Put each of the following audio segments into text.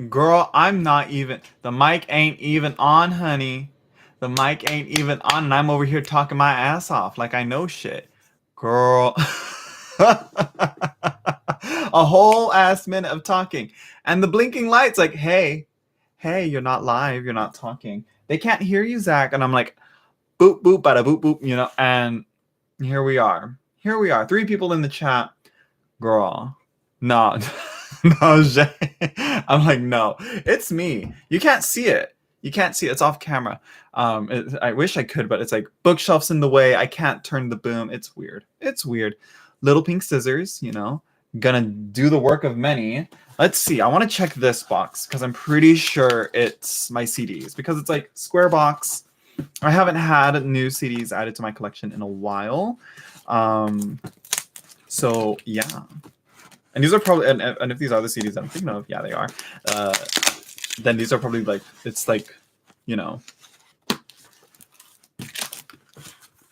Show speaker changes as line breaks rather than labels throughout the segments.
Girl, I'm not even. The mic ain't even on, honey. The mic ain't even on, and I'm over here talking my ass off like I know shit. Girl. A whole ass minute of talking. And the blinking lights, like, hey, you're not live. You're not talking. They can't hear you, Zach. And I'm like, boop, boop, bada, boop, boop, and here we are. Here we are. 3 people in the chat. Girl. No. No, Jay. I'm like, no, it's me. You can't see it. You can't see it. It's off camera. I wish I could, but it's like bookshelves in the way. I can't turn the boom. It's weird. It's weird. Little pink scissors, gonna do the work of many. Let's see. I want to check this box because I'm pretty sure it's my CDs because it's like square box. I haven't had new CDs added to my collection in a while. So yeah. And these are probably, and if these are the CDs I'm thinking of, yeah, they are. Then these are probably like, it's like,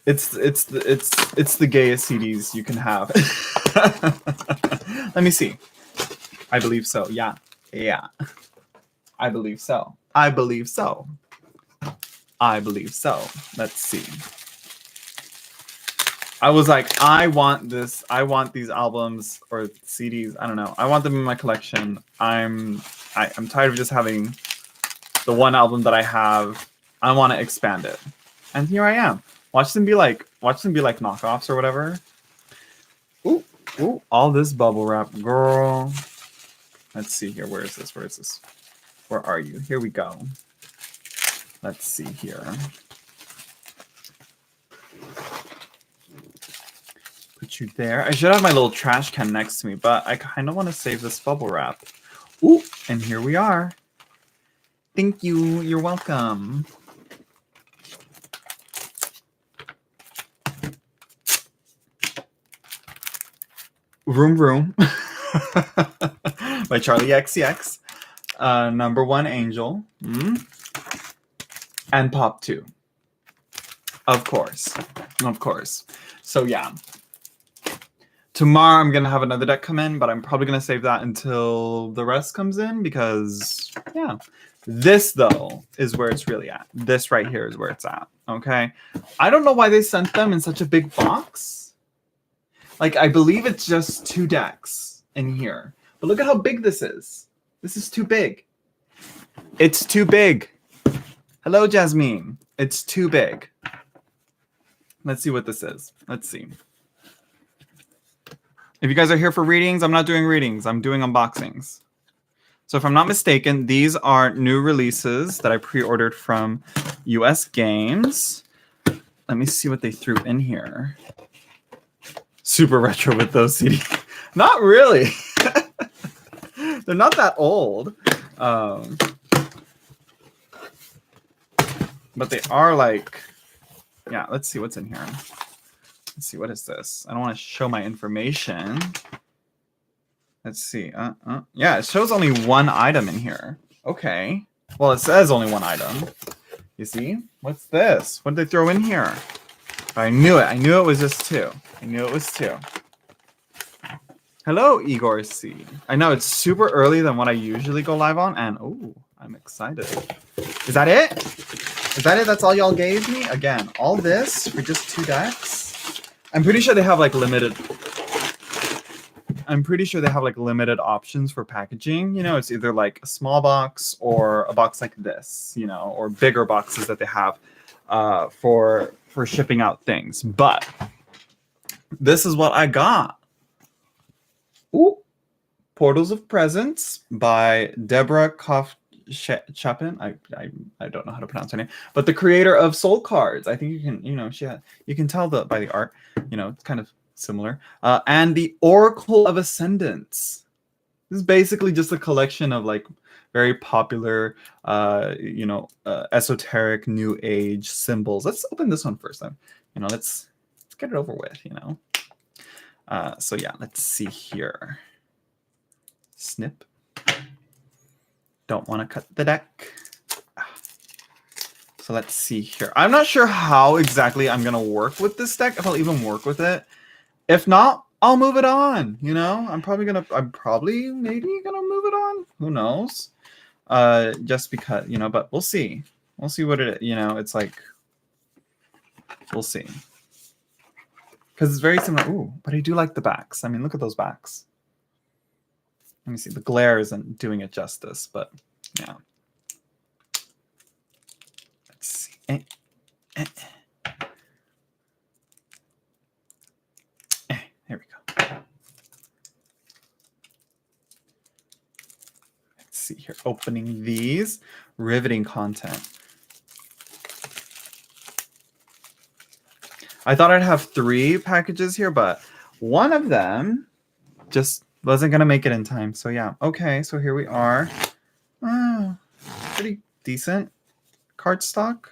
it's the gayest CDs you can have. Let me see. I believe so. Yeah. I believe so. I believe so. Let's see. I was like, I want these albums or CDs. I don't know. I want them in my collection. I'm tired of just having the one album that I have. I want to expand it. And here I am. Watch them be like knockoffs or whatever. Ooh, all this bubble wrap, girl. Let's see here. Where is this? Where are you? Here we go. Let's see here. Put you there. I should have my little trash can next to me, but I kind of want to save this bubble wrap. Ooh, and here we are. Thank you. You're welcome. Vroom Vroom by Charlie XCX. Number 1 Angel. And Pop 2. Of course. So yeah. Tomorrow I'm going to have another deck come in, but I'm probably going to save that until the rest comes in because, yeah. This, though, is where it's really at. This right here is where it's at, okay? I don't know why they sent them in such a big box. Like, I believe it's just 2 decks in here. But look at how big this is. This is too big. It's too big. Hello, Jasmine. It's too big. Let's see what this is. Let's see. If you guys are here for readings, I'm not doing readings. I'm doing unboxings. So if I'm not mistaken, these are new releases that I pre-ordered from US Games. Let me see what they threw in here. Super retro with those CDs. Not really. They're not that old. But they are like, yeah, let's see what's in here. Let's see, what is this? I don't want to show my information. Let's see. Yeah, it shows only 1 item in here. Okay. Well, it says only 1 item. You see? What's this? What did they throw in here? I knew it. I knew it was just 2. Hello, Igor C. I know it's super early than what I usually go live on, and oh, I'm excited. Is that it? That's all y'all gave me? Again, all this for just 2 decks? I'm pretty sure they have like limited options for packaging. It's either like a small box or a box like this, or bigger boxes that they have for shipping out things. But this is what I got. Ooh, Portals of Presence by Deborah Chapin. I don't know how to pronounce her name, but the creator of Soul Cards. I think you can, you can tell by the art, it's kind of similar. And the Oracle of Ascendance. This is basically just a collection of like very popular, esoteric New Age symbols. Let's open this one first. Then, let's get it over with. So yeah, let's see here. Snip. Don't want to cut the deck. So let's see here. I'm not sure how exactly I'm going to work with this deck, if I'll even work with it. If not, I'll move it on. I'm probably maybe going to move it on. Who knows? just because, you know, but we'll see. We'll see what it, you know, it's like, we'll see. Because it's very similar. Ooh, but I do like the backs. I mean, look at those backs. Let me see. The glare isn't doing it justice, but yeah. Let's see. Here we go. Let's see here. Opening these. Riveting content. I thought I'd have 3 packages here, but one of them just wasn't going to make it in time. So yeah. Okay, so here we are. Pretty decent cardstock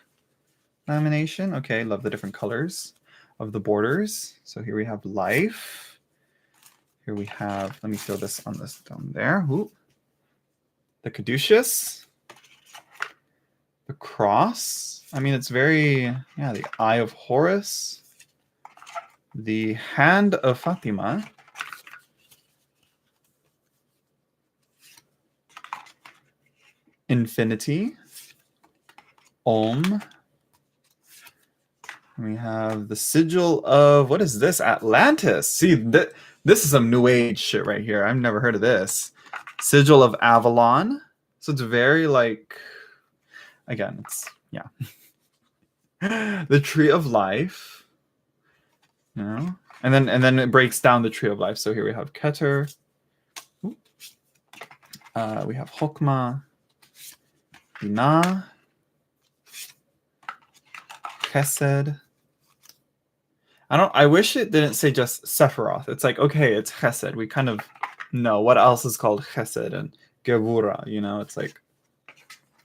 lamination. Okay, love the different colors of the borders. So here we have life. Here we have, let me throw this on this down there. Ooh. The caduceus. The cross. I mean, it's very, yeah, the Eye of Horus. The Hand of Fatima. Infinity. Om. We have the sigil of, what is this? Atlantis. See, this is some new age shit right here. I've never heard of this. Sigil of Avalon. So it's very like, again, it's, yeah. The Tree of Life. You know? And then it breaks down the Tree of Life. So here we have Keter. We have Hokmah. Binah. Chesed. I wish it didn't say just Sephiroth. It's like, okay, it's Chesed. We kind of know what else is called Chesed and Gevura, you know, it's like,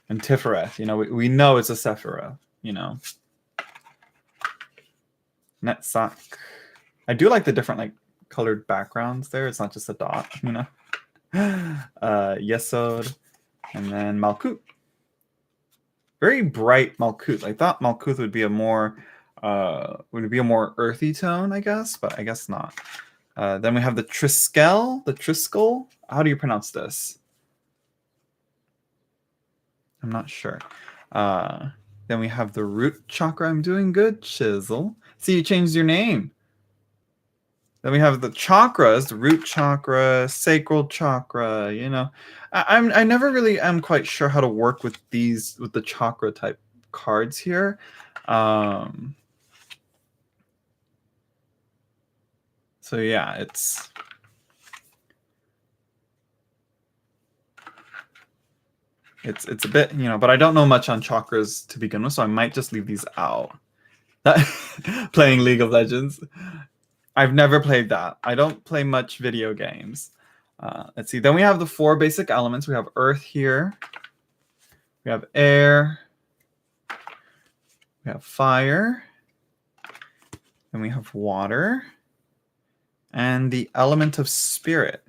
and Tifereth, you know, we know it's a Sephiroth, you know. Netzach. I do like the different like colored backgrounds there. It's not just a dot, you know. Yesod, and then Malkuth. Very bright Malkuth. I thought Malkuth would be a more earthy tone, I guess, but I guess not. Then we have the Triskel. How do you pronounce this? I'm not sure. Then we have the root chakra. I'm doing good, Chisel. See, you changed your name. Then we have the chakras, the root chakra, sacral chakra, you know. I never really am quite sure how to work with these, with the chakra type cards here. So yeah, it's a bit, you know, but I don't know much on chakras to begin with, so I might just leave these out. Playing League of Legends. I've never played that. I don't play much video games. Let's see. Then we have the 4 basic elements. We have earth here. We have air. We have fire. Then we have water. And the element of spirit.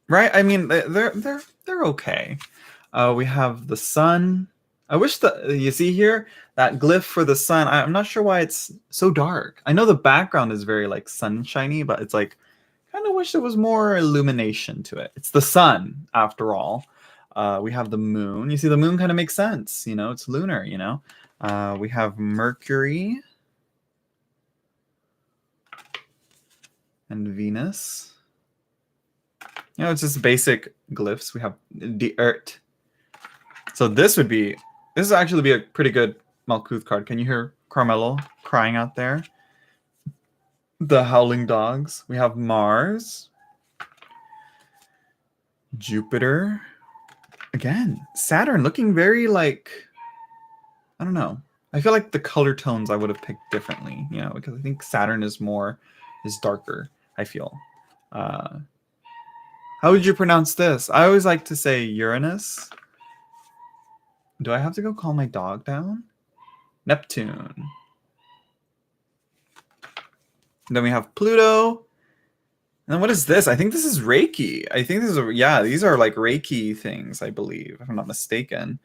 Right? I mean, they're okay. We have the sun. I wish you see here that glyph for the sun. I'm not sure why it's so dark. I know the background is very like sunshiny, but it's like kind of wish there was more illumination to it. It's the sun after all. We have the moon. You see, the moon kind of makes sense. You know, it's lunar. You know, we have Mercury and Venus. You know, it's just basic glyphs. We have the earth. So this would actually be a pretty good Malkuth card. Can you hear Carmelo crying out there? The howling dogs. We have Mars. Jupiter. Again, Saturn looking very like, I don't know. I feel like the color tones I would have picked differently, you know, because I think Saturn is darker, I feel. How would you pronounce this? I always like to say Uranus. Do I have to go calm my dog down? Neptune. And then we have Pluto. And then what is this? I think this is Reiki. I think this is these are like Reiki things, I believe, if I'm not mistaken.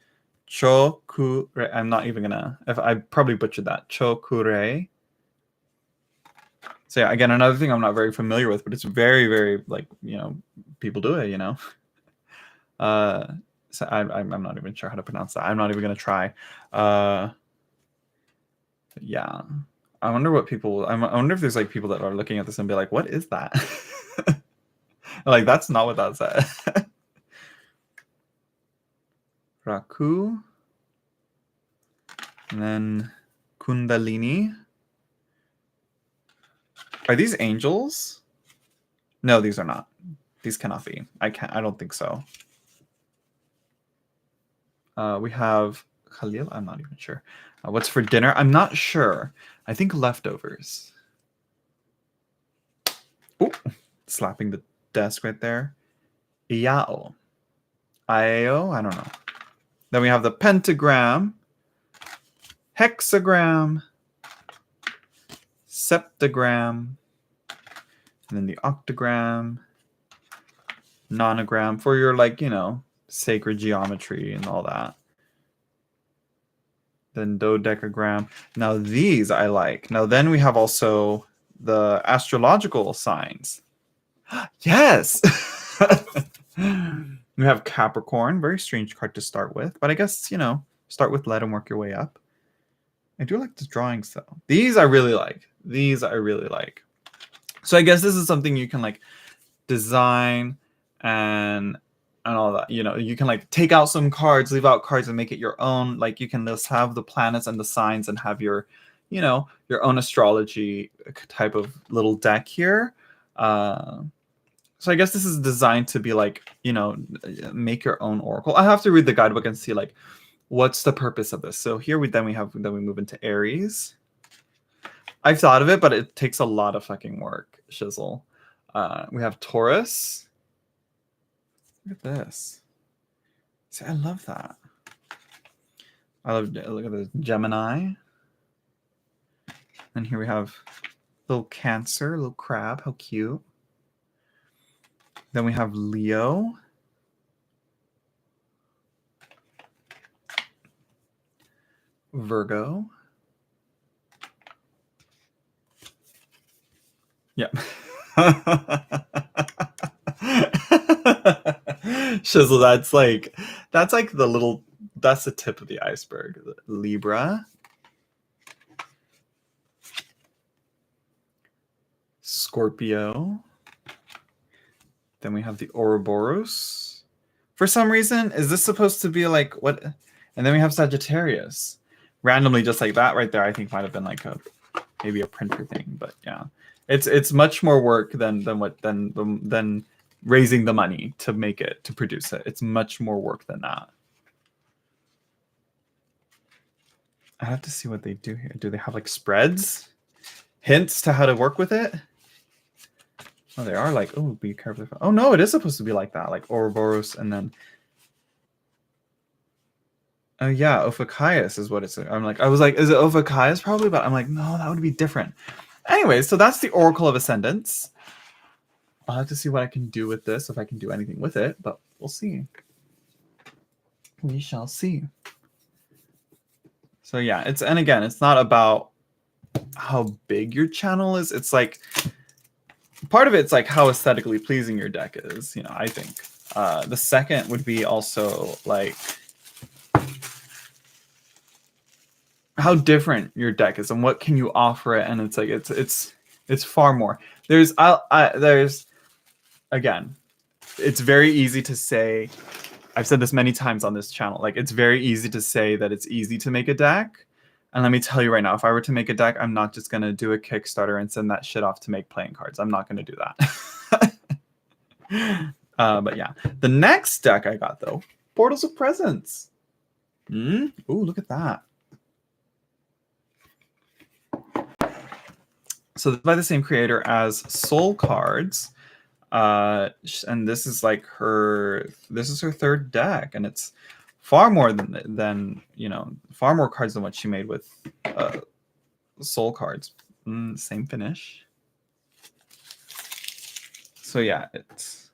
Chokure. I'm not even gonna, I probably butchered that. Chokure. So yeah, again, another thing I'm not very familiar with, but it's very, very like, you know, people do it, you know. So I'm not even sure how to pronounce that. I'm not even gonna try. Yeah, I wonder what people. I wonder if there's like people that are looking at this and be like, "What is that?" Like, that's not what that said. Raku, and then Kundalini. Are these angels? No, these are not. These cannot be. I don't think so. We have Khalil. I'm not even sure. What's for dinner? I'm not sure. I think leftovers. Oh, slapping the desk right there. Iao. Io. I don't know. Then we have the pentagram, hexagram, septagram, and then the octagram, nonogram for your, like, you know, sacred geometry and all that. Then dodecagram. Now these I like. Now then we have also the astrological signs. Yes! We have Capricorn. Very strange card to start with. But I guess, you know, start with lead and work your way up. I do like the drawings, though. These I really like. These I really like. So I guess this is something you can, like, design and all that. You know, you can, like, take out some cards, leave out cards, and make it your own. Like, you can just have the planets and the signs and have your, you know, your own astrology type of little deck here. So I guess this is designed to be like, you know, make your own oracle. I have to read the guidebook and see, like, what's the purpose of this. So here we move into Aries. I've thought of it, but it takes a lot of fucking work, shizzle. We have Taurus. Look at this. See, I love that. Look at this, Gemini. And here we have little Cancer, little crab. How cute. Then we have Leo. Virgo. Yep. Shizzle, that's like that's the tip of the iceberg. Libra. Scorpio. Then we have the Ouroboros. For some reason, is this supposed to be like what? And then we have Sagittarius. Randomly, just like that right there, I think might have been like maybe a printer thing, but yeah, it's much more work than raising the money to make it, to produce it. It's much more work than that. I have to see what they do here. Do they have like spreads, hints to how to work with it? Oh, they are like, oh, be careful. Oh no, it is supposed to be like that, like Ouroboros, and then oh yeah, Ophiuchus is what it's. I was like, is it Ophiuchus probably? But I'm like, no, that would be different. Anyway, so that's the Oracle of Ascendants. I'll have to see what I can do with this, if I can do anything with it, but we'll see. We shall see. So yeah, and again, it's not about how big your channel is. It's like, part of it's like how aesthetically pleasing your deck is, you know, I think. The second would be also like how different your deck is and what can you offer it. And it's like, it's far more. There's again, it's very easy to say, I've said this many times on this channel, like it's very easy to say that it's easy to make a deck. And let me tell you right now, if I were to make a deck, I'm not just going to do a Kickstarter and send that shit off to make playing cards. I'm not going to do that. But yeah, the next deck I got though, Portals of Presence. Ooh, look at that. So this is by the same creator as Soul Cards. And this is like her third deck, and it's far more than you know, far more cards than what she made with Soul Cards. Same finish. So yeah, it's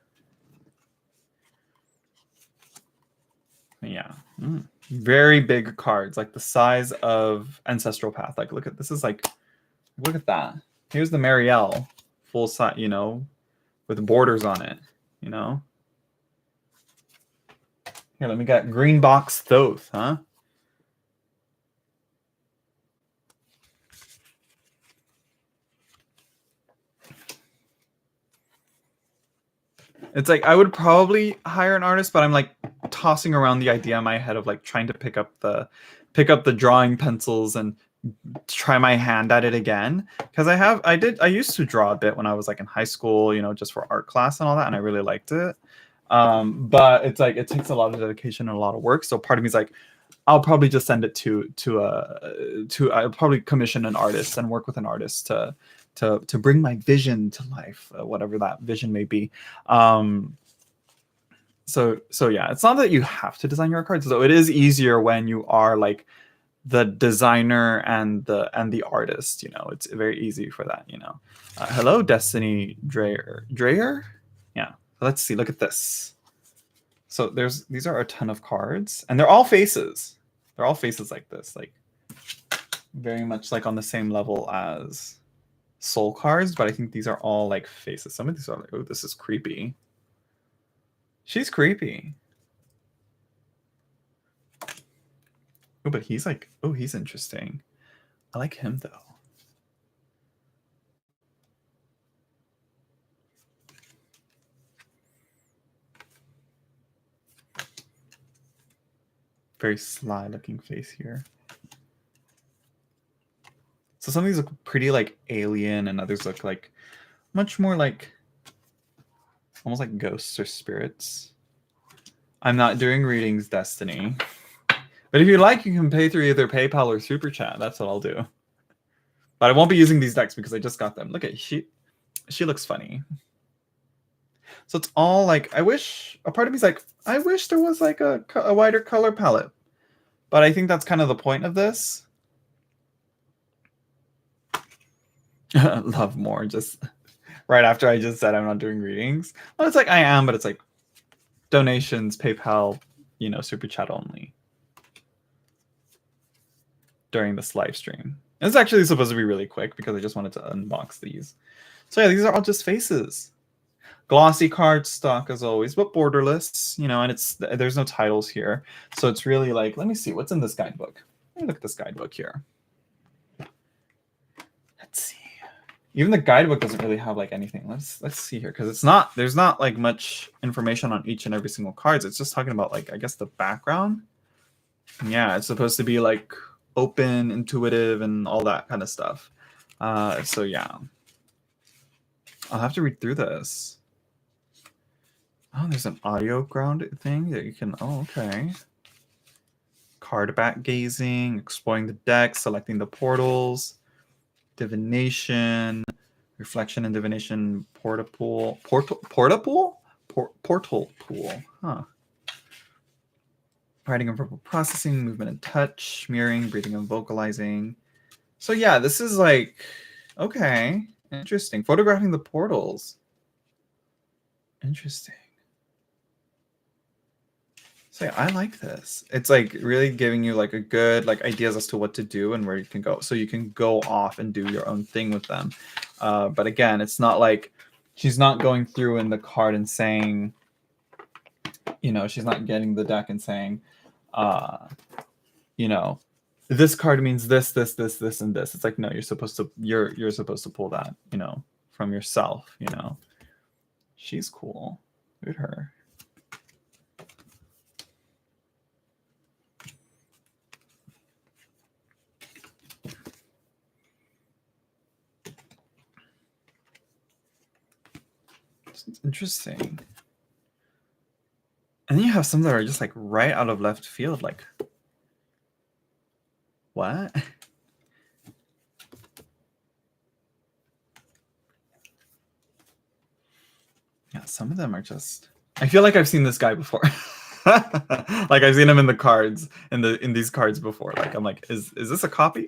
very big cards, like the size of Ancestral Path. Like look at this, is like, look at that. Here's the Marielle full size, you know, with borders on it. you know? Here, let me get Green Box Thoth, huh? It's like I would probably hire an artist, but I'm like tossing around the idea in my head of like trying to pick up the drawing pencils and try my hand at it again, because I used to draw a bit when I was like in high school, you know, just for art class and all that, and I really liked it. But it's like it takes a lot of dedication and a lot of work. So part of me is like, I'll probably just send it to I'll probably commission an artist and work with an artist to bring my vision to life, whatever that vision may be. So yeah, it's not that you have to design your cards, though it is easier when you are like the designer and the artist, you know. It's very easy for that, you know. Hello, Destiny Dreyer. Yeah, let's see, look at this. So these are a ton of cards, and they're all faces. They're all faces like this, like very much like on the same level as soul cards, but I think these are all like faces. Some of these are like, oh, this is creepy. She's creepy. Oh, but he's like, oh, he's interesting. I like him though. Very sly looking face here. So some of these look pretty like alien, and others look like much more like almost like ghosts or spirits. I'm not doing readings, Destiny. But if you like, you can pay through either PayPal or Super Chat. That's what I'll do. But I won't be using these decks because I just got them. Look at she looks funny. So it's all like, I wish, a part of me is like, I wish there was like a wider color palette. But I think that's kind of the point of this. Love more, just right after I just said I'm not doing readings. Well, it's like I am, but it's like donations, PayPal, you know, Super Chat only during this live stream. It's actually supposed to be really quick because I just wanted to unbox these. So yeah, these are all just faces. Glossy card stock as always, but borderless, you know, and there's no titles here. So it's really like, let me see, what's in this guidebook? Let me look at this guidebook here. Let's see. Even the guidebook doesn't really have like anything. Let's see here, because there's not like much information on each and every single cards. It's just talking about like, I guess, the background. Yeah, it's supposed to be like open, intuitive, and all that kind of stuff. So yeah, I'll have to read through this. Oh, there's an audio ground thing that you can. Oh, okay. Card back gazing, exploring the deck, selecting the portals, divination, reflection and divination, portal pool, huh? Writing and verbal processing, movement and touch, mirroring, breathing and vocalizing. So yeah, this is like, okay, interesting. Photographing the portals. Interesting. So yeah, I like this. It's like really giving you like a good like ideas as to what to do and where you can go. So you can go off and do your own thing with them. But again, it's not like she's not going through in the card and saying, you know, she's not getting the deck and saying, you know, this card means this, and this. It's like, no, you're supposed to pull that, you know, from yourself, you know. She's cool. Look at her. It's interesting. And then you have some that are just like right out of left field, like, what? Yeah, some of them are just, I feel like I've seen this guy before. Like I've seen him in the cards, in these cards before. Like I'm like, is this a copy?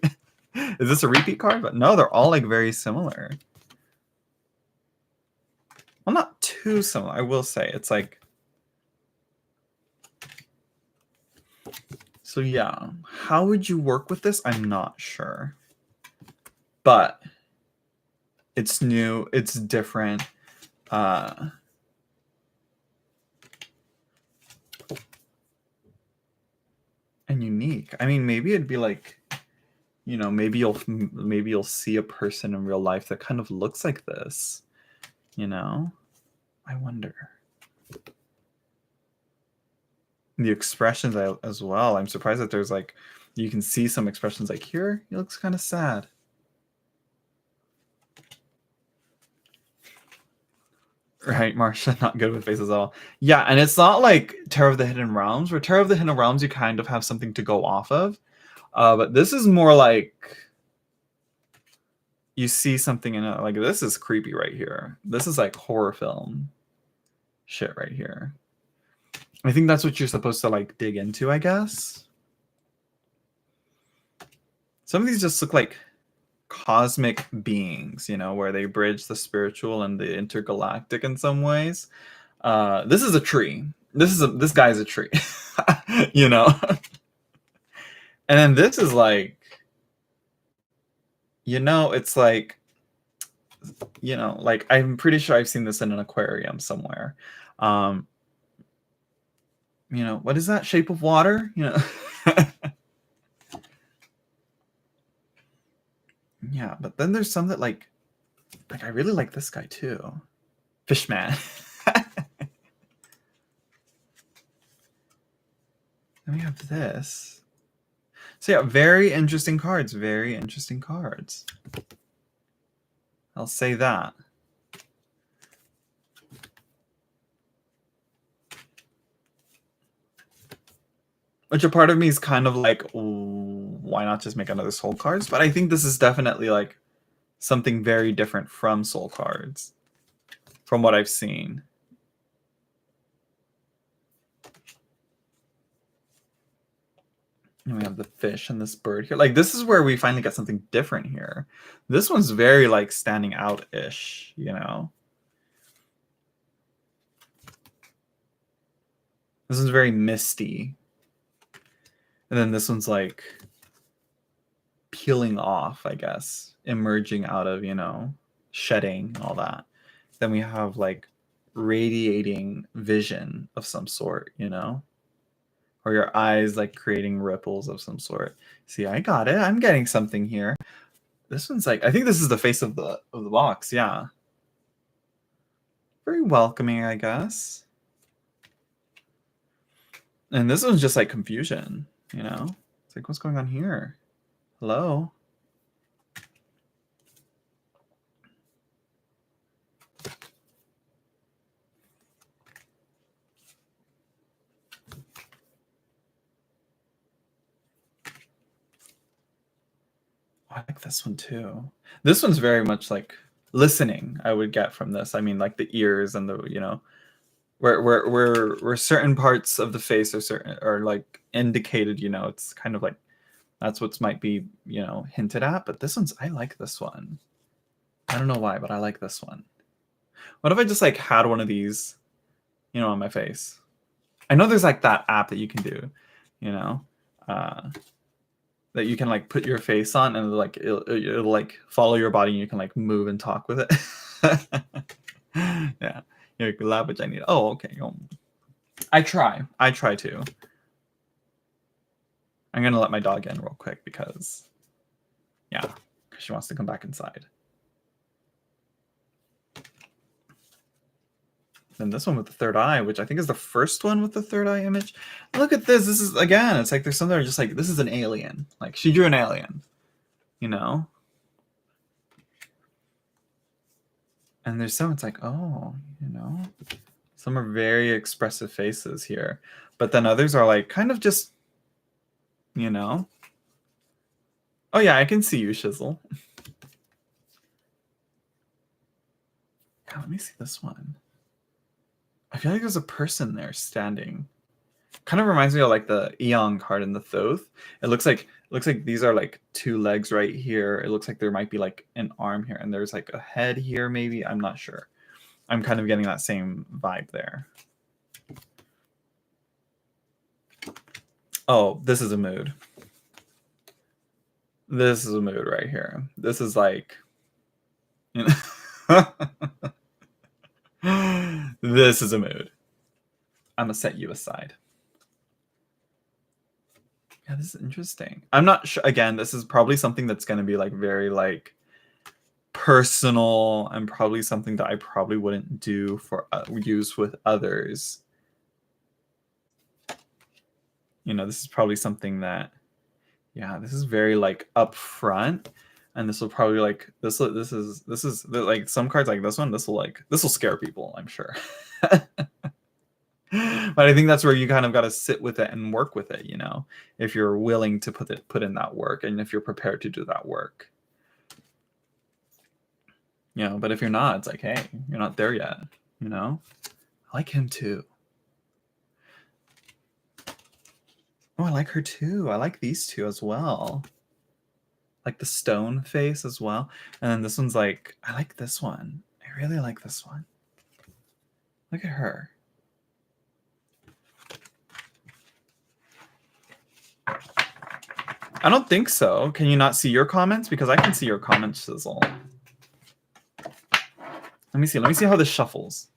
Is this a repeat card? But no, they're all like very similar. Well, not too similar, I will say. It's like, so yeah, how would you work with this? I'm not sure. But it's new, it's different. think? I mean, maybe it'd be like, you know, maybe you'll see a person in real life that kind of looks like this, you know? I wonder. The expressions as well. I'm surprised that there's like, you can see some expressions like here, he looks kind of sad. Right, Marsha, not good with faces at all. Yeah, and it's not like Terror of the Hidden Realms, where Terror of the Hidden Realms, you kind of have something to go off of. But this is more like you see something in it. Like, this is creepy right here. This is like horror film shit right here. I think that's what you're supposed to like dig into, I guess. Some of these just look like cosmic beings, you know, where they bridge the spiritual and the intergalactic in some ways. This is a tree. This guy's a tree, you know. And then this is like, you know, it's like, you know, like I'm pretty sure I've seen this in an aquarium somewhere. You know, what is that? Shape of Water? You know. Yeah, but then there's some that like I really like this guy too. Fishman. Then we have this. So yeah, very interesting cards. Very interesting cards. I'll say that. Which a part of me is kind of like, why not just make another Soul Cards? But I think this is definitely like something very different from Soul Cards, from what I've seen. And we have the fish and this bird here. Like, this is where we finally get something different here. This one's very like standing out-ish, you know? This is very misty. And then this one's like peeling off, I guess, emerging out of, you know, shedding, all that. Then we have like radiating vision of some sort, you know, or your eyes like creating ripples of some sort. See, I got it. I'm getting something here. This one's like, I think this is the face of the box. Yeah. Very welcoming, I guess. And this one's just like confusion, you know? It's like, what's going on here? Hello? I like this one too. This one's very much like listening, I would get from this. I mean, like the ears and the, you know, where certain parts of the face are like indicated, you know, it's kind of like that's what might be, you know, hinted at. But this one's, I like this one. I don't know why, but I like this one. What if I just like had one of these, you know, on my face? I know there's like that app that you can do, you know, that you can like put your face on and like it'll like follow your body and you can like move and talk with it. Yeah. You're glad which I need. Oh, okay. I try to. I'm gonna let my dog in real quick because, yeah, because she wants to come back inside. Then this one with the third eye, which I think is the first one with the third eye image. Look at this. This is, again, it's like there's some that are just like, this is an alien. Like, she drew an alien, you know? And there's some, it's like, oh, you know? Some are very expressive faces here. But then others are like, kind of just, you know? Oh, yeah, I can see you, Shizzle. Yeah, let me see this one. I feel like there's a person there standing. Kind of reminds me of like the Eon card in the Thoth. It looks like these are like two legs right here. It looks like there might be like an arm here, and there's like a head here, maybe. I'm not sure. I'm kind of getting that same vibe there. Oh, this is a mood. This is a mood right here. This is like, you know, this is a mood. I'm gonna set you aside. Yeah, this is interesting. I'm not sure. Again, this is probably something that's going to be like very like personal and probably something that I probably wouldn't do for use with others. You know, this is probably something that, yeah, this is very like upfront, and this will probably like this is like some cards like this one. This will scare people, I'm sure. But I think that's where you kind of got to sit with it and work with it, you know, if you're willing to put in that work and if you're prepared to do that work. You know, but if you're not, it's like, hey, you're not there yet, you know? I like him too. Oh, I like her too. I like these two as well. Like the stone face as well. And then this one's like, I like this one. I really like this one. Look at her. I don't think so. Can you not see your comments? Because I can see your comments, Sizzle. Let me see. Let me see how this shuffles.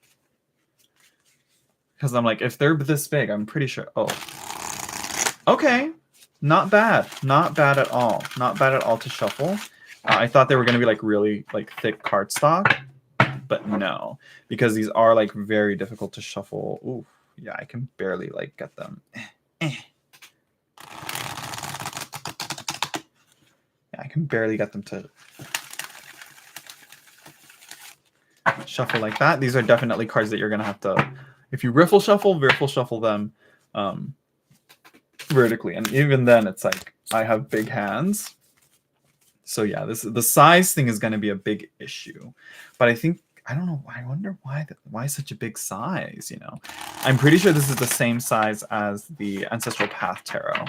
Because I'm like, if they're this big, I'm pretty sure. Oh. Okay. Not bad. Not bad at all. Not bad at all to shuffle. I thought they were going to be like really like thick cardstock. But no. Because these are like very difficult to shuffle. Ooh. Yeah, I can barely like get them. Yeah, I can barely get them to shuffle like that. These are definitely cards that you're going to have to, if you riffle shuffle them vertically. And even then, it's like, I have big hands. So yeah, the size thing is going to be a big issue. But I think, I don't know, I wonder why such a big size, you know? I'm pretty sure this is the same size as the Ancestral Path Tarot.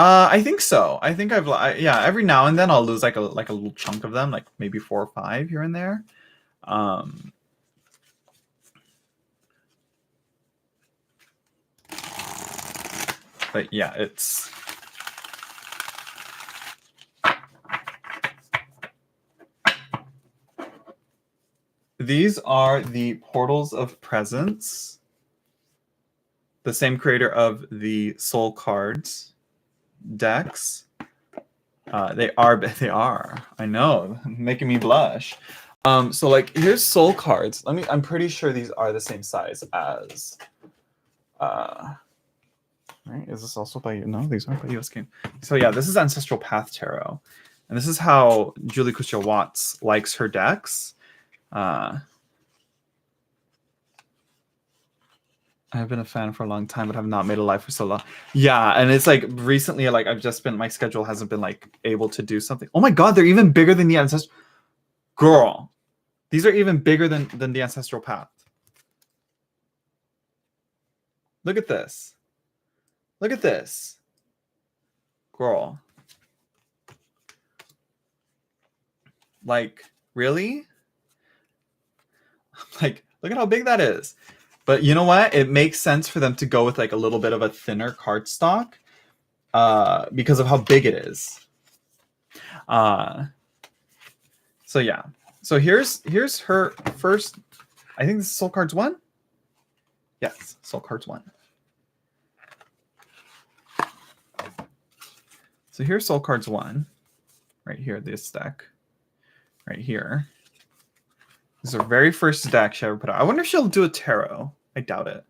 I think so. I think yeah, every now and then I'll lose like a little chunk of them, like maybe 4 or 5 here and there. But yeah, it's these are the Portals of Presence, the same creator of the Soul Cards decks. They are. I know, making me blush. So like here's Soul Cards. I'm pretty sure these are the same size as right? Is this also by you? No, these aren't by US Game. So yeah, this is Ancestral Path Tarot. And this is how Julie Kuchar-Watts likes her decks. I've been a fan for a long time, but have not made a live for so long. Yeah, and it's like recently, like I've just been, my schedule hasn't been like able to do something. Oh my God, they're even bigger than the Ancestral. Girl, these are even bigger than the Ancestral Path. Look at this. Look at this. Girl. Like, really? Like, look at how big that is. But you know what? It makes sense for them to go with like a little bit of a thinner cardstock because of how big it is. So yeah. So here's her first. I think this is Soul Cards 1. Yes, Soul Cards 1. So here's Soul Cards 1. Right here, this deck. Right here. This is her very first deck she ever put out. I wonder if she'll do a tarot. I doubt it.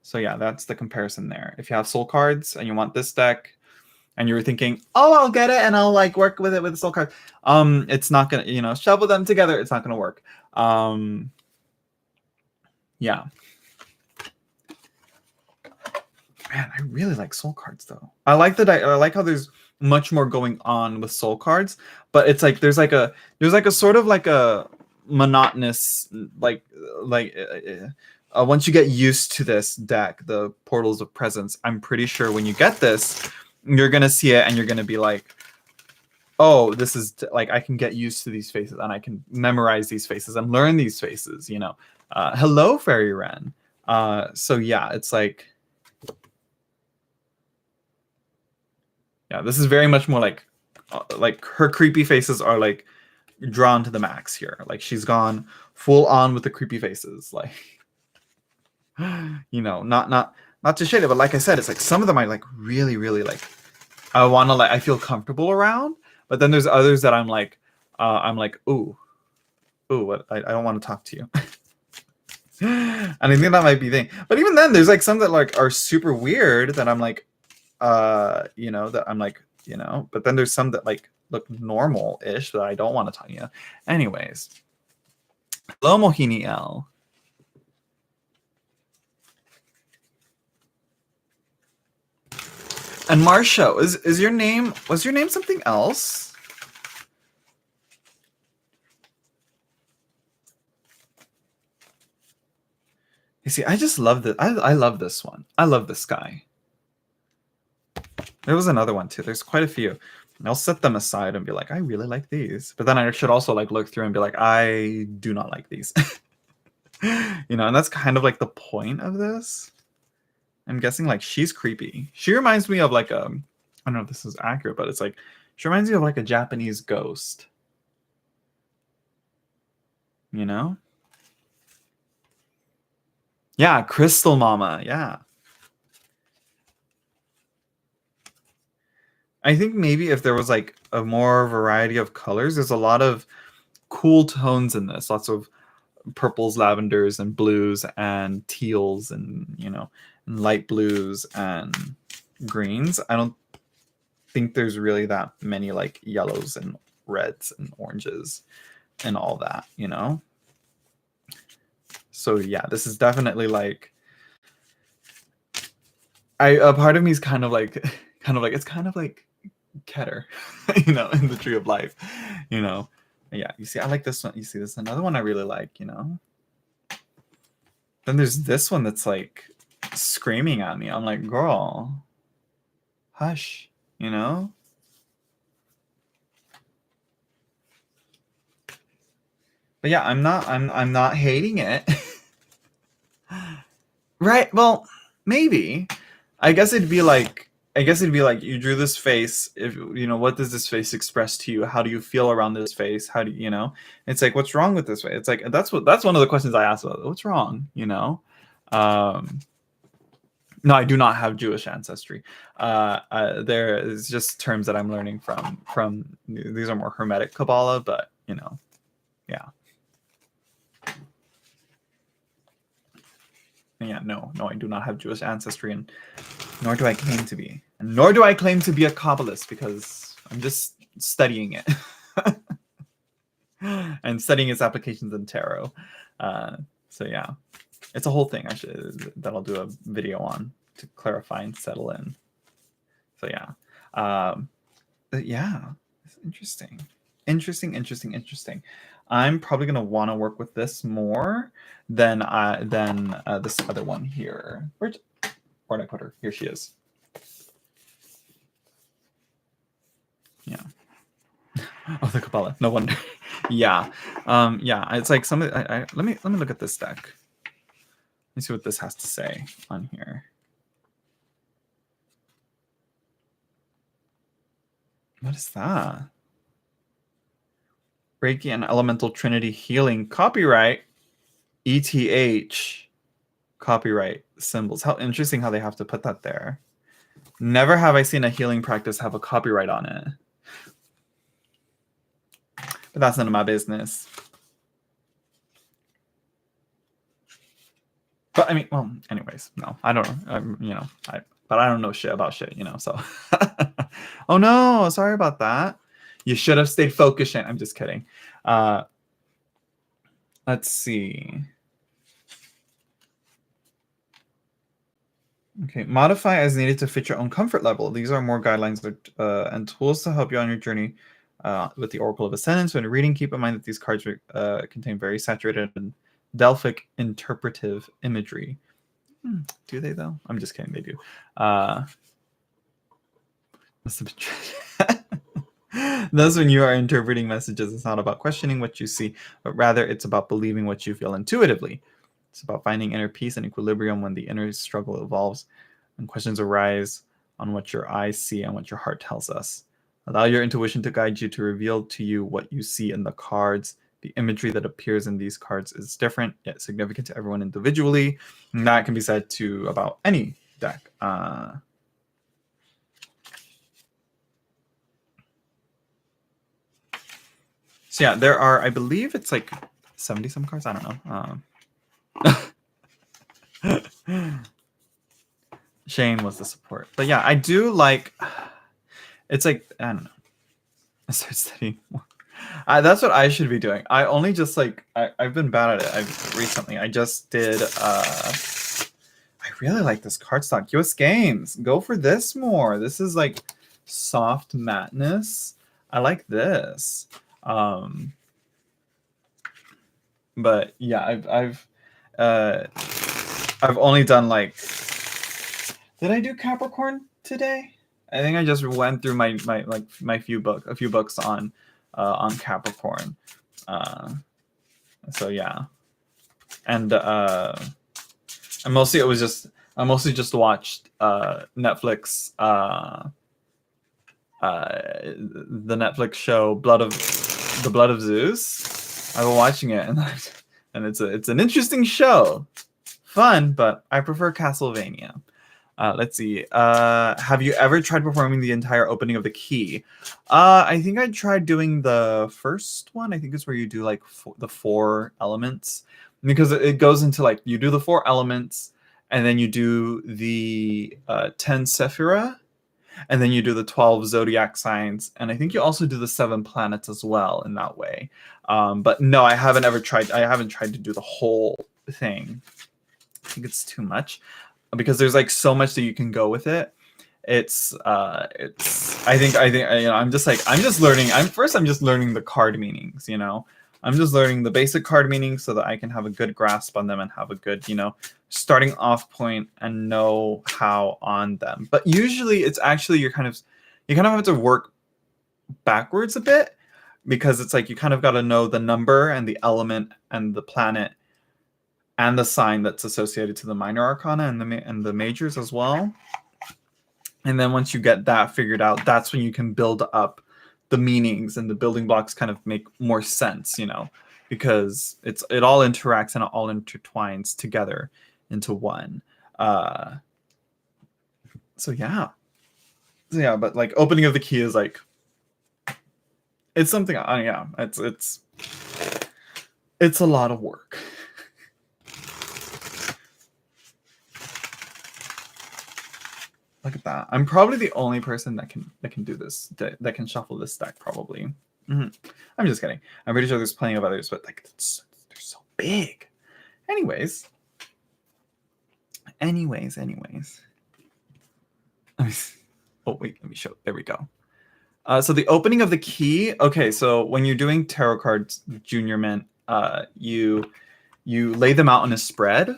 So yeah, that's the comparison there. If you have Soul Cards and you want this deck, and you were thinking, oh, I'll get it and I'll like work with it with the Soul Card. It's not gonna, you know, shovel them together. It's not gonna work. Yeah. Man, I really like Soul Cards though. I like how there's much more going on with Soul Cards, but it's like there's like a sort of like a monotonous once you get used to this deck, the Portals of Presence, I'm pretty sure when you get this, you're gonna see it and you're gonna be like, oh, this is like, I can get used to these faces and I can memorize these faces and learn these faces, you know. Hello, Fairy Wren. So yeah, it's like, yeah, this is very much more like her creepy faces are like drawn to the max here. Like she's gone full on with the creepy faces. Like, You know, not to shade it, but like I said, it's like some of them I like really, really like. I want to like I feel comfortable around, but then there's others that I'm like, ooh, what I don't want to talk to you. And I think that might be the thing. But even then, there's like some that like are super weird that I'm like, you know, that I'm like, you know, but then there's some that like look normal-ish that I don't want to talk, you know. Anyways. Hello, Mohini L. And Marsha, was your name something else? You see, I just love this. I love this one. I love this guy. There was another one too. There's quite a few. I'll set them aside and be like, I really like these. But then I should also like look through and be like, I do not like these. You know, and that's kind of like the point of this. I'm guessing like she's creepy. She reminds me of like I don't know if this is accurate, but it's like she reminds me of like a Japanese ghost. You know? Yeah, Crystal Mama. Yeah. I think maybe if there was like a more variety of colors, there's a lot of cool tones in this. Lots of purples, lavenders, and blues, and teals, and you know, and light blues and greens. I don't think there's really that many like yellows and reds and oranges and all that, you know. So yeah, this is definitely like a part of me is kind of like it's kind of like Keter, you know, in the Tree of Life, you know. Yeah, you see, I like this one. You see, this is another one I really like, you know. Then there's this one that's like screaming at me. I'm like, girl, hush, you know. But yeah, I'm not hating it. Right? Well, maybe. I guess it'd be like you drew this face. If you know, what does this face express to you? How do you feel around this face? How do you know? It's like, what's wrong with this face? It's like that's one of the questions I asked about. What's wrong? You know? No, I do not have Jewish ancestry. There is just terms that I'm learning from these are more Hermetic Kabbalah, but you know, yeah. Yeah, no, I do not have Jewish ancestry, and nor do I claim to be. And nor do I claim to be a Kabbalist, because I'm just studying it. And studying its applications in tarot. So yeah, it's a whole thing that I'll do a video on to clarify and settle in. So yeah. But yeah, it's interesting. Interesting. I'm probably gonna want to work with this more than this other one here. Where'd I put her? Here she is. Yeah. Oh, the Kabbalah. No wonder. Yeah. Yeah. It's like some. Let me look at this deck. Let me see what this has to say on here. What is that? Reiki and Elemental Trinity Healing. Copyright. ETH. Copyright symbols. How interesting how they have to put that there. Never have I seen a healing practice have a copyright on it. But that's none of my business. But I mean, well, anyways, no, I don't know. You know, but I don't know shit about shit, you know, so. Oh no, sorry about that. You should have stayed focused. I'm just kidding. Let's see. Okay, modify as needed to fit your own comfort level. These are more guidelines and tools to help you on your journey with the Oracle of Ascendance. When reading, keep in mind that these cards contain very saturated and Delphic interpretive imagery. Do they though? I'm just kidding. They do. Thus, when you are interpreting messages, it's not about questioning what you see, but rather it's about believing what you feel intuitively. It's about finding inner peace and equilibrium when the inner struggle evolves and questions arise on what your eyes see and what your heart tells us. Allow your intuition to guide you, to reveal to you what you see in the cards The imagery that appears in these cards is different yet significant to everyone individually. And that can be said to about any deck. So yeah, there are, I believe it's like 70 some cards. I don't know. Shane was the support. But yeah, I do like, it's like, I don't know. I start studying more. That's what I should be doing. I only just like, I've been bad at it. Recently, I just did, I really like this cardstock. US Games, go for this more. This is like soft matteness. I like this. But yeah, I've only done like, did I do Capricorn today? I think I just went through a few books on Capricorn. So yeah, and I mostly just watched Netflix, the Netflix show Blood of Zeus. I've been watching it, and it's an interesting show, fun, but I prefer Castlevania. Let's see. Have you ever tried performing the entire opening of the key? I think I tried doing the first one. I think it's where you do like the 4 elements, because it goes into like you do the 4 elements, and then you do the 10 Sephira, and then you do the 12 zodiac signs, and I think you also do the 7 planets as well in that way. But no, I haven't tried to do the whole thing. I think it's too much, because there's like so much that you can go with it. I think I'm just learning. I'm just learning the card meanings, I'm just learning the basic card meanings so that I can have a good grasp on them and have a good, starting off point and know how on them. But usually it's actually you kind of have to work backwards a bit, because it's like you kind of got to know the number and the element and the planet and the sign that's associated to the minor arcana and the majors as well. And then once you get that figured out, that's when you can build up the meanings, and the building blocks kind of make more sense, because it all interacts and it all intertwines together into one. So yeah, but like opening of the key is like, it's something. Yeah, it's a lot of work. Look at that. I'm probably the only person that can do this, that can shuffle this deck, probably. I'm just kidding. I'm pretty sure there's plenty of others, but like they're so big. Anyways. Oh wait, let me show. There we go. So the opening of the key. Okay, so when you're doing tarot cards, Junior Mint, you lay them out on a spread.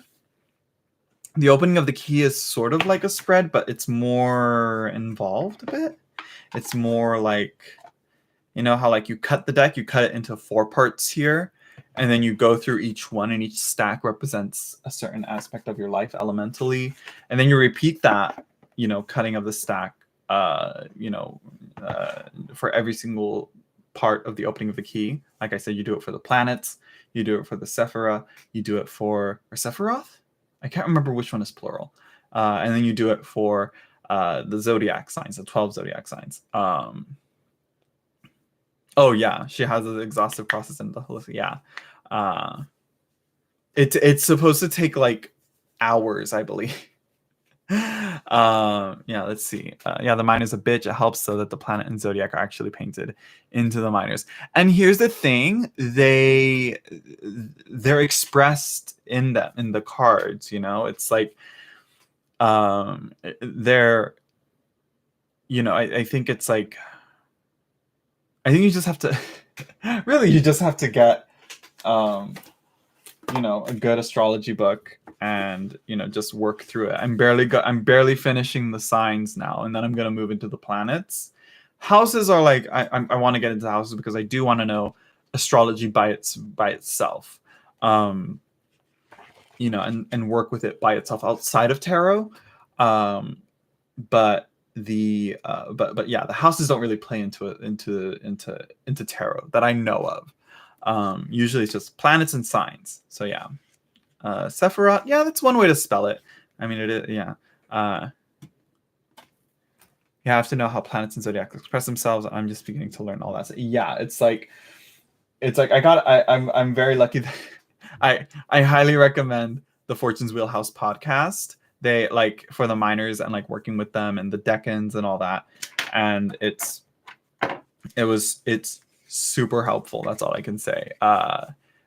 The opening of the key is sort of like a spread, but it's more involved a bit. It's more like, how like you cut the deck, you cut it into 4 parts here, and then you go through each one, and each stack represents a certain aspect of your life elementally. And then you repeat that, cutting of the stack, for every single part of the opening of the key. Like I said, you do it for the planets, you do it for the Sephira, you do it for Sephiroth? I can't remember which one is plural. And then you do it for the zodiac signs, the 12 zodiac signs. Oh yeah, she has an exhaustive process in the holistic. Yeah, it's supposed to take like hours, I believe. Yeah, let's see. Yeah, the miner's a bitch. It helps so that the planet and zodiac are actually painted into the miners. And here's the thing: they're expressed in the cards. It's like they're. I think it's like. I think you just have to. Really, you just have to get, a good astrology book, and just work through it. I'm barely finishing the signs now, and then I'm gonna move into the planets. Houses are like I want to get into houses because I do want to know astrology by itself, and work with it by itself outside of tarot. But yeah, the houses don't really play into tarot that I know of. Usually it's just planets and signs. So yeah. Sephiroth, yeah, that's one way to spell it. I mean, it is, yeah. You have to know how planets and zodiac express themselves. I'm just beginning to learn all that. So, yeah, it's like I'm very lucky that I highly recommend the Fortune's Wheelhouse podcast. They like for the miners and like working with them and the decans and all that. And it's super helpful. That's all I can say.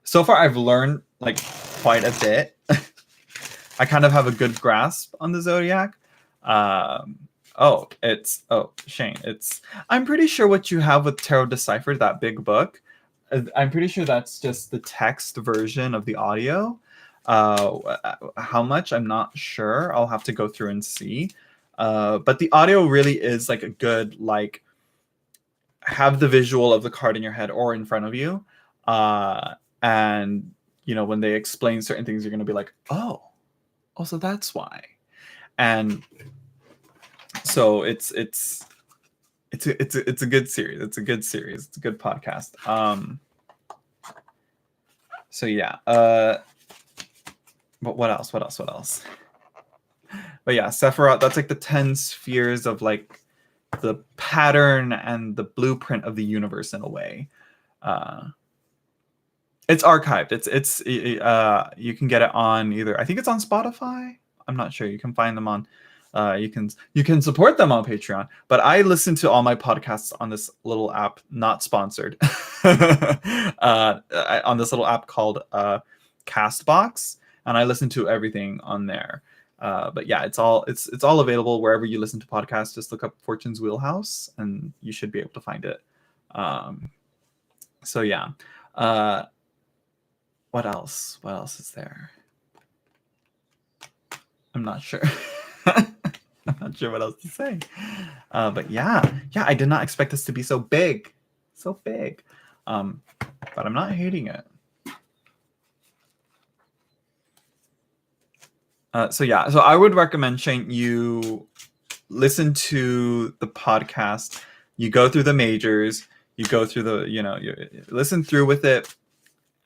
So far I've learned like quite a bit. I kind of have a good grasp on the zodiac. Shane, I'm pretty sure what you have with Tarot Deciphered, that big book, I'm pretty sure that's just the text version of the audio. How much, I'm not sure. I'll have to go through and see. But the audio really is like a good, like, have the visual of the card in your head or in front of you. And, you know, when they explain certain things, you're going to be like, oh, so that's why. And so it's a good series. It's a good series. It's a good podcast. So yeah. But what else? But yeah, Sephiroth, that's like the 10 spheres of like the pattern and the blueprint of the universe in a way. It's archived. It's you can get it on either, I think it's on Spotify. I'm not sure. You can find them on you can support them on Patreon, but I listen to all my podcasts on this little app, not sponsored, on this little app called Castbox, and I listen to everything on there. But yeah, it's all available wherever you listen to podcasts. Just look up Fortune's Wheelhouse, and you should be able to find it. So yeah, what else? What else is there? I'm not sure. I'm not sure what else to say. But yeah, I did not expect this to be so big. But I'm not hating it. So I would recommend, Shane, you listen to the podcast, you go through the majors, you go through the, you listen through with it.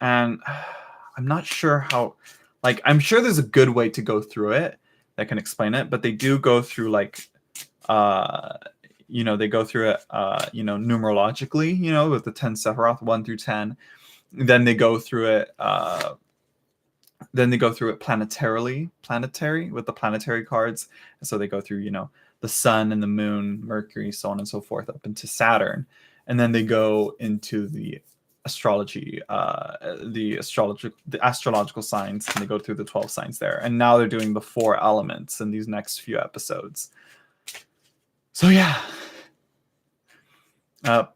And I'm not sure how, like, I'm sure there's a good way to go through it that can explain it, but they do go through like, they go through it, numerologically, with the 10 Sephiroth, 1 through 10. Then they go through it, planetary with the planetary cards. So they go through, the sun and the moon, Mercury, so on and so forth, up into Saturn. And then they go into the astrology, the astrological signs, and they go through the 12 signs there. And now they're doing the 4 elements in these next few episodes. So yeah.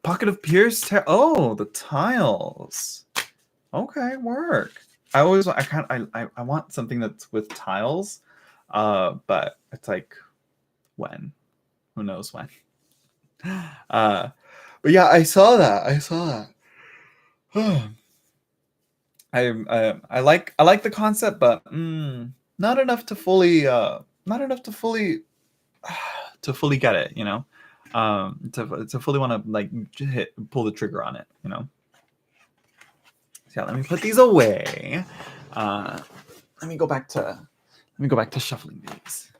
Pocket of Pierce. The tiles. Okay, work. I want something that's with tiles, but it's like, when? Who knows when? But yeah, I saw that. I like the concept, but not enough to fully to fully get it, to fully want to like pull the trigger on it, So yeah, let me put these away. Let me go back to shuffling these.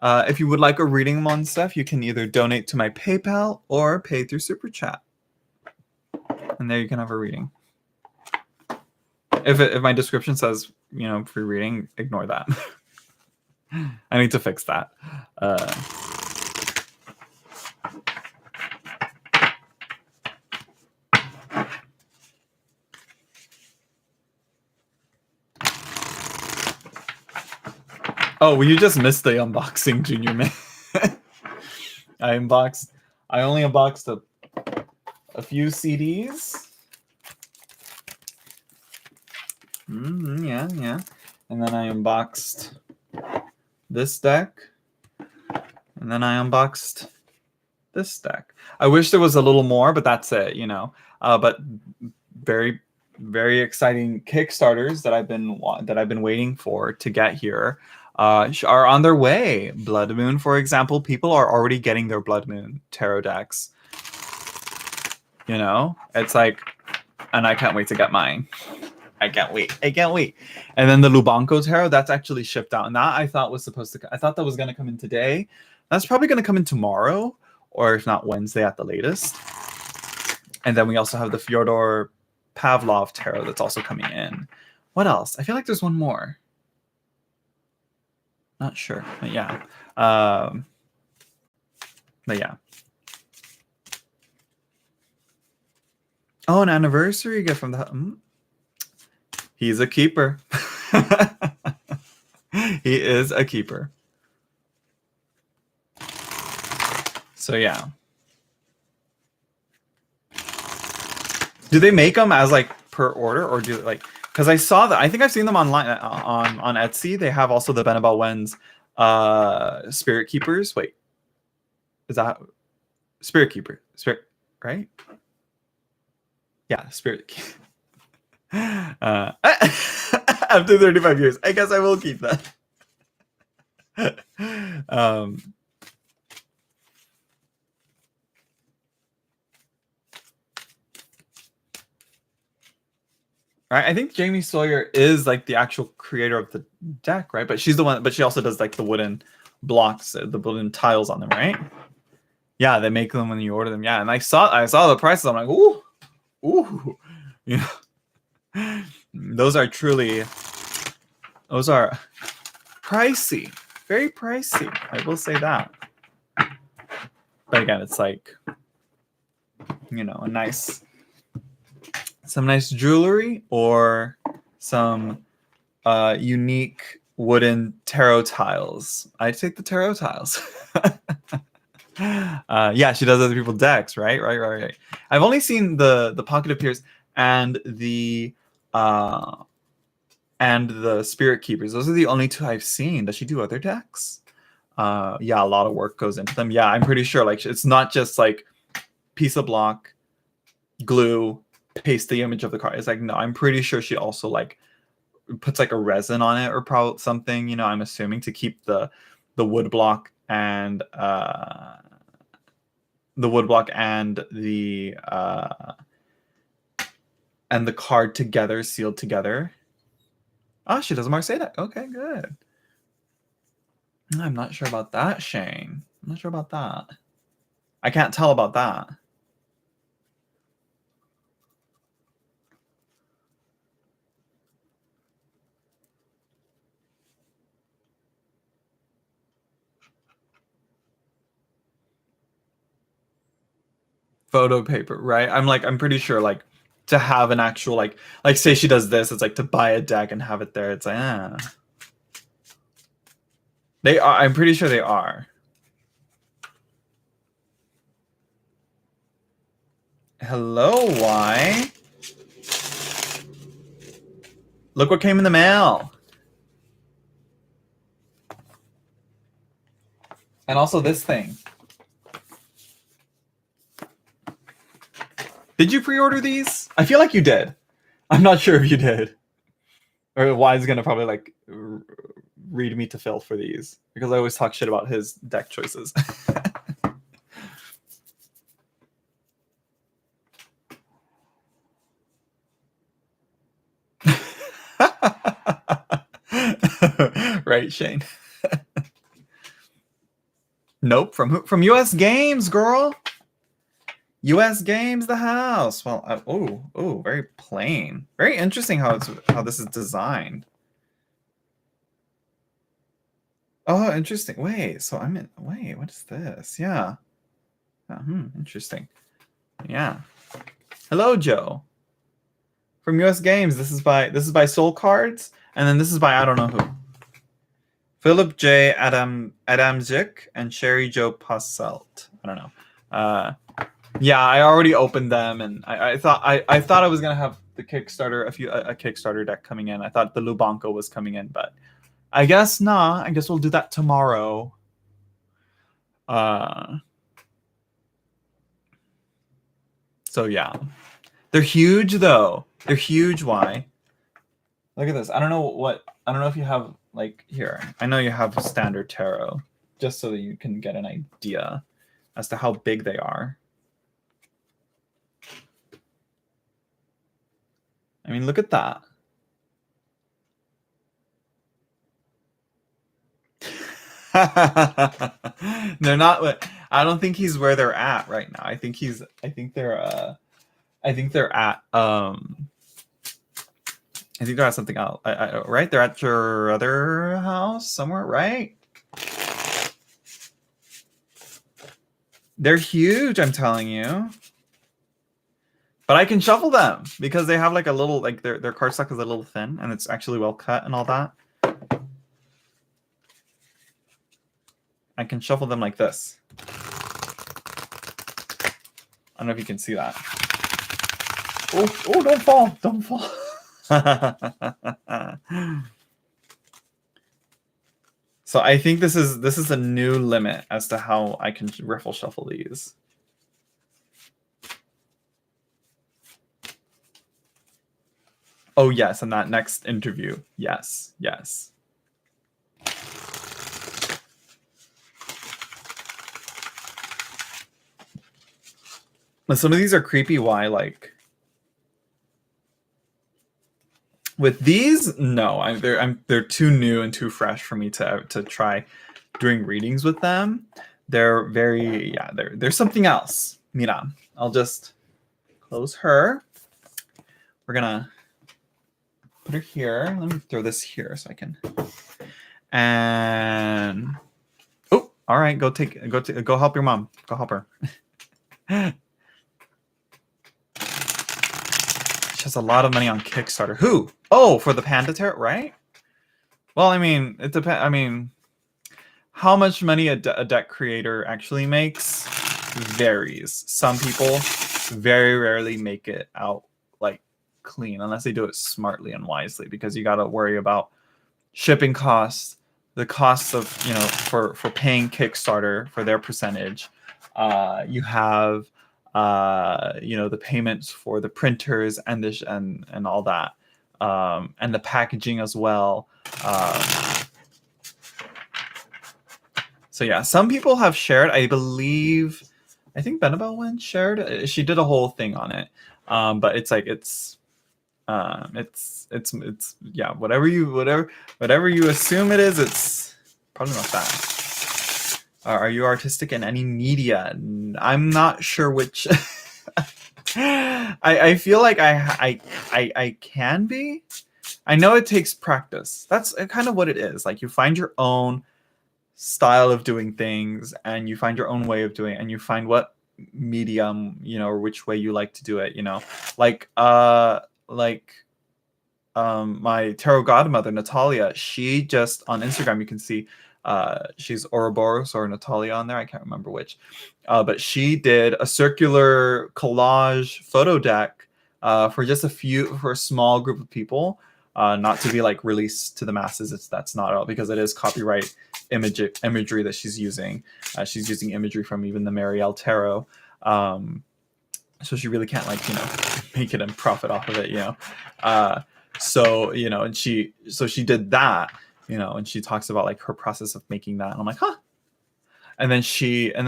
If you would like a reading, Monsef, you can either donate to my PayPal or pay through Super Chat. And there you can have a reading. If my description says, free reading, ignore that. I need to fix that. Oh, well, you just missed the unboxing, Junior Man. I only unboxed a few CDs. Yeah. And then I unboxed this deck. And then I unboxed this deck. I wish there was a little more, but that's it, But very, very exciting Kickstarters that I've been waiting for to get here are on their way. Blood Moon, for example, people are already getting their Blood Moon tarot decks. It's like, and I can't wait to get mine. I can't wait. And then the Lubanco tarot, that's actually shipped out. And that I thought was supposed to, I thought that was going to come in today. That's probably going to come in tomorrow, or if not Wednesday at the latest. And then we also have the Fyodor Pavlov tarot that's also coming in. What else? I feel like there's one more. Not sure, but yeah. But yeah. Oh, an anniversary gift from the... He's a keeper. He is a keeper. So yeah. Do they make them as like per order, or do like, because I saw that, I think I've seen them online on Etsy. They have also the Benabal Wen's Spirit Keepers. Wait, is that Spirit Keeper? Spirit, right? Yeah, Spirit. After 35 years, I guess I will keep that. Right, I think Jamie Sawyer is like the actual creator of the deck, right? But she's the one, but she also does like the wooden blocks, the wooden tiles on them, right? Yeah, they make them when you order them. Yeah, and I saw the prices. I'm like, ooh, you know, those are pricey, very pricey. I will say that. But again, it's like, you know, some nice jewelry or some unique wooden tarot tiles. I take the tarot tiles. Yeah, she does other people's decks, right? I've only seen the Pocket of Peers and the Spirit Keepers. Those are the only two I've seen. Does she do other decks? Yeah, a lot of work goes into them. Yeah, I'm pretty sure like it's not just like piece of block, glue, paste the image of the card. It's like, no, I'm pretty sure she also like puts like a resin on it or probably something, you know, I'm assuming, to keep the wood block and the card together, sealed together. Oh, she does a Marseille deck. Okay, good. I'm not sure about that, Shane. I'm not sure about that. I can't tell about that. Photo paper, right? I'm pretty sure like to have an actual like say she does this, it's like to buy a deck and have it there. It's like They are. I'm pretty sure they are. Hello, why? Look what came in the mail. And also this thing. Did you pre-order these? I feel like you did. I'm not sure if you did. Or Y's gonna probably like read me to Phil for these because I always talk shit about his deck choices. Right, Shane. Nope, from who? From US Games, girl. US Games, the house. Well, oh, very plain. Very interesting how this is designed. Oh, interesting. Wait, so wait, what is this? Yeah. Interesting. Yeah. Hello, Joe. From US Games, this is by Soul Cards, and then this is by I don't know who. Philip J. Adamczyk and Sherry Jo Posselt. I don't know. Yeah, I already opened them, and I thought I was gonna have the Kickstarter a Kickstarter deck coming in. I thought the Lubanco was coming in, but I guess not. I guess we'll do that tomorrow. So yeah, they're huge though. They're huge. Why? Look at this. I don't know if you have like here. I know you have standard tarot, just so that you can get an idea as to how big they are. I mean, look at that. They're not. I don't think he's where they're at right now. I think he's. I think they're. I think they're at. I think they're at something else. Right? They're at your other house somewhere, right? They're huge. I'm telling you. But I can shuffle them because they have like a little, like their cardstock is a little thin and it's actually well cut and all that. I can shuffle them like this. I don't know if you can see that. Oh, don't fall. Don't fall. So I think this is a new limit as to how I can riffle shuffle these. Oh yes, in that next interview. Yes, yes. But some of these are creepy. Why? Like with these, no. They're too new and too fresh for me to try doing readings with them. They're very there's something else. Mira, I'll just close her. We're gonna put her here. Let me throw this here so I can. And oh, all right. Go help your mom. Go help her. She has a lot of money on Kickstarter. Who? Oh, for the Panda Tarot, right? Well, I mean, it depends. I mean, how much money a deck creator actually makes varies. Some people very rarely make it out like clean unless they do it smartly and wisely, because you got to worry about shipping costs, the costs of, you know, for paying Kickstarter for their percentage. You have you know, the payments for the printers and this and all that, and the packaging as well. So yeah, some people have shared. I think Benabel went shared. She did a whole thing on it, but it's like it's yeah, whatever you assume it is, it's probably not that. Are you artistic in any media? I'm not sure which. I feel like I can be. I know it takes practice. That's kind of what it is. Like you find your own style of doing things, and you find your own way of doing it, and you find what medium, you know, or which way you like to do it. You know, like my tarot godmother Natalia. She just on Instagram, you can see. She's Ouroboros or Natalia on there. I can't remember which. But she did a circular collage photo deck for a small group of people, not to be like released to the masses. That's not all, because it is copyright imagery that she's using. She's using imagery from even the Marielle Tarot. So she really can't, like, you know, make it and profit off of it, you know. So, you know, and she did that. You know, and she talks about like her process of making that, and I'm like, huh. And then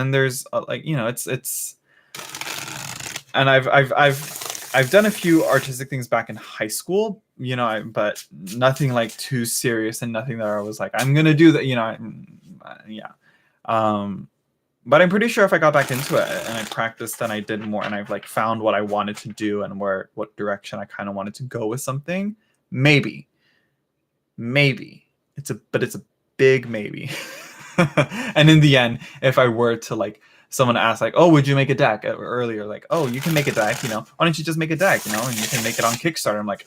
there's like, you know, it's, and I've done a few artistic things back in high school, you know, but nothing like too serious, and nothing that I was like, I'm gonna do that, you know. Yeah. But I'm pretty sure if I got back into it and I practiced and I did more and I've like found what I wanted to do and what direction I kind of wanted to go with something, maybe. It's a big maybe. And in the end, if I were to, like, someone asked like, oh, would you make a deck earlier? Like, oh, you can make a deck, you know, why don't you just make a deck, you know, and you can make it on Kickstarter. I'm like,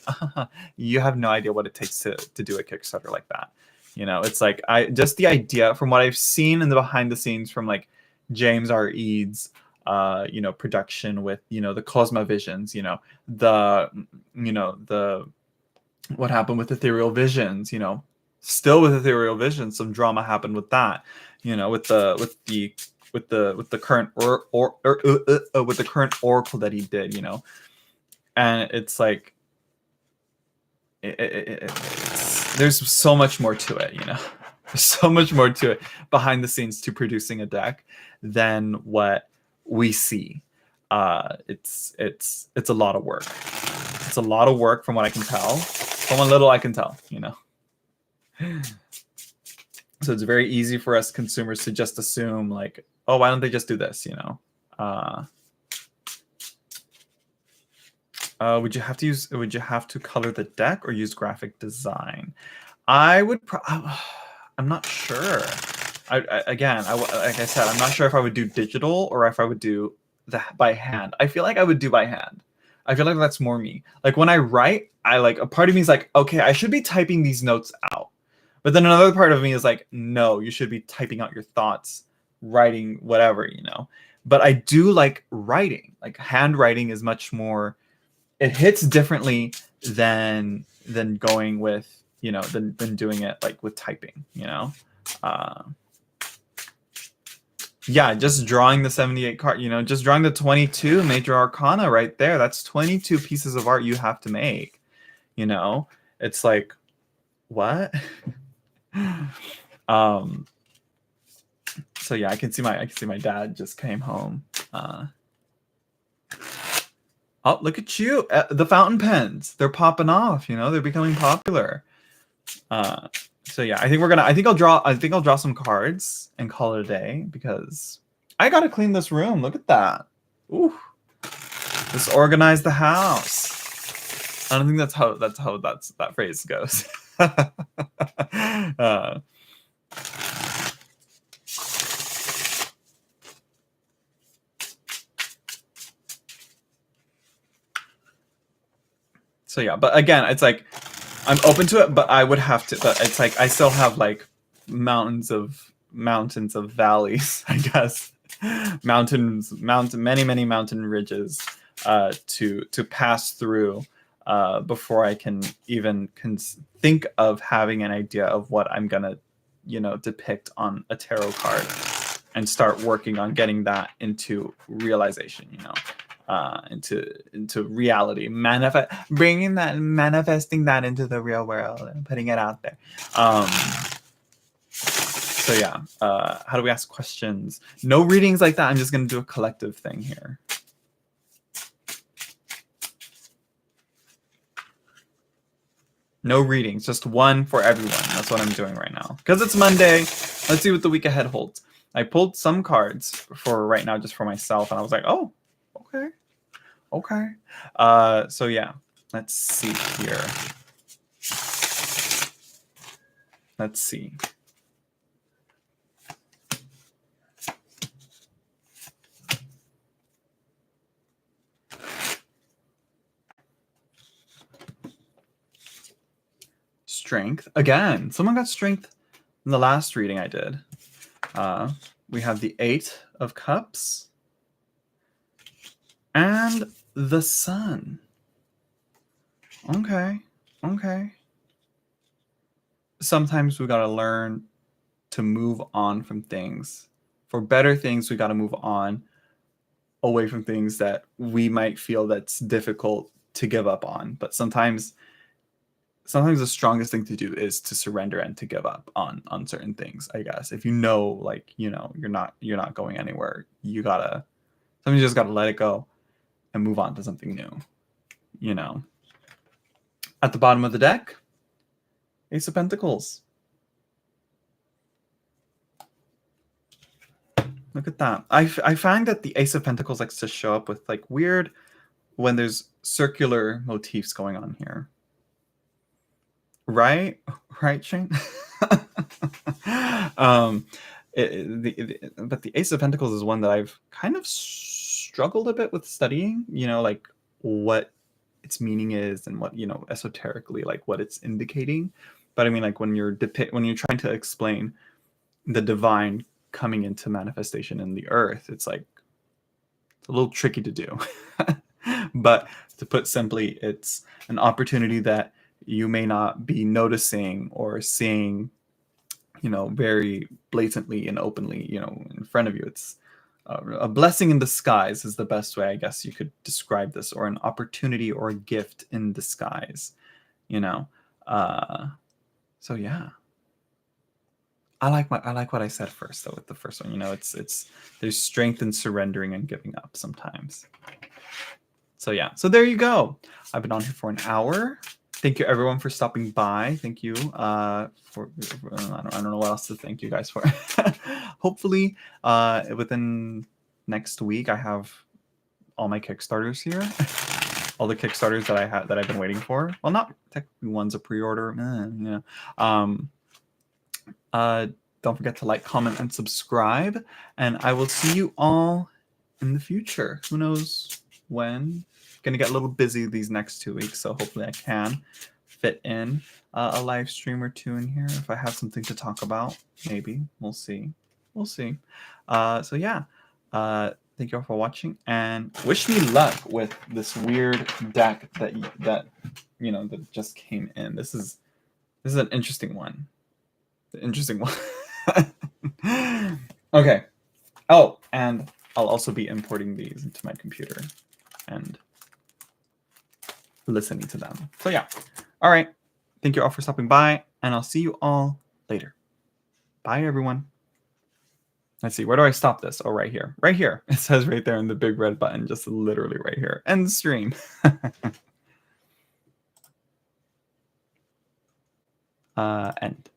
you have no idea what it takes to do a Kickstarter like that. You know, it's like, just the idea from what I've seen in the behind the scenes from like James R. Eads, you know, production with, you know, the Cosmovisions, you know, what happened with Ethereal Visions, you know, still with Ethereal Visions, some drama happened with that, you know, with the current with the current oracle that he did, you know. And it's like there's so much more to it, you know. There's so much more to it behind the scenes to producing a deck than what we see. It's a lot of work. It's a lot of work from what I can tell. From what little I can tell, you know. So it's very easy for us consumers to just assume like, oh, why don't they just do this, you know? Would you have to color the deck or use graphic design? I would I'm not sure. Like I said, I'm not sure if I would do digital or if I would do that by hand. I feel like I would do by hand. I feel like that's more me. Like when I write, I like a part of me is like, okay, I should be typing these notes out. But then another part of me is like, no, you should be typing out your thoughts, writing whatever, you know. But I do like writing. Like handwriting is much more, it hits differently than going with, you know, than doing it like with typing, you know. Yeah, just drawing the 78 card, you know, just drawing the 22 major arcana right there. That's 22 pieces of art you have to make, you know. It's like, what? So yeah, I can see my dad just came home. Oh, look at you. The fountain pens, they're popping off, you know, they're becoming popular. So yeah, I think I'll draw some cards and call it a day because I gotta clean this room. Look at that. Ooh. Just organize the house. I don't think that's how that phrase goes. So yeah, but again, it's like I'm open to it, but I would have to. But it's like I still have like mountains of valleys, I guess. Many mountain ridges to pass through before I can even think of having an idea of what I'm gonna, you know, depict on a tarot card and start working on getting that into realization, you know. Into reality, manifesting that into the real world and putting it out there. So yeah, how do we ask questions? No readings like that. I'm just gonna do a collective thing here. No readings, just one for everyone. That's what I'm doing right now because it's Monday. Let's see what the week ahead holds. I pulled some cards for right now just for myself, and I was like, oh, okay. So yeah, let's see here. Let's see. Strength. Again, someone got strength in the last reading I did. We have the 8 of Cups and the Sun. Okay. Sometimes we gotta learn to move on from things. For better things, we gotta move on away from things that we might feel that's difficult to give up on. But sometimes the strongest thing to do is to surrender and to give up on certain things, I guess. If you know, like, you know, you're not going anywhere, you just gotta let it go and move on to something new, you know. At the bottom of the deck, Ace of Pentacles. Look at that. I find that the Ace of Pentacles likes to show up with like weird, when there's circular motifs going on here. Right, Shane? But the Ace of Pentacles is one that I've kind of struggled a bit with studying, you know, like what its meaning is and what, you know, esoterically, like what it's indicating. But I mean, like when you're trying to explain the divine coming into manifestation in the earth, it's like it's a little tricky to do. But to put simply, it's an opportunity that you may not be noticing or seeing, you know, very blatantly and openly, you know, in front of you. It's a blessing in disguise is the best way, I guess, you could describe this, or an opportunity or a gift in disguise, you know. So yeah, I like what I said first though with the first one. You know, it's there's strength in surrendering and giving up sometimes. So yeah, so there you go. I've been on here for an hour. Thank you everyone for stopping by. Thank you for I don't know what else to thank you guys for. Hopefully within next week I have all my Kickstarters here. All the Kickstarters that I've been waiting for. Well, not technically one's a pre-order. Don't forget to like, comment, and subscribe. And I will see you all in the future. Who knows when? Gonna get a little busy these next 2 weeks, so hopefully I can fit in a live stream or two in here if I have something to talk about. Maybe we'll see. We'll see. So yeah. Thank you all for watching, and wish me luck with this weird deck that just came in. This is an interesting one. Interesting one. Okay. Oh, and I'll also be importing these into my computer and listening to them. So yeah. All right. Thank you all for stopping by, and I'll see you all later. Bye, everyone. Let's see. Where do I stop this? Oh, right here. Right here. It says right there in the big red button, just literally right here. End stream. End.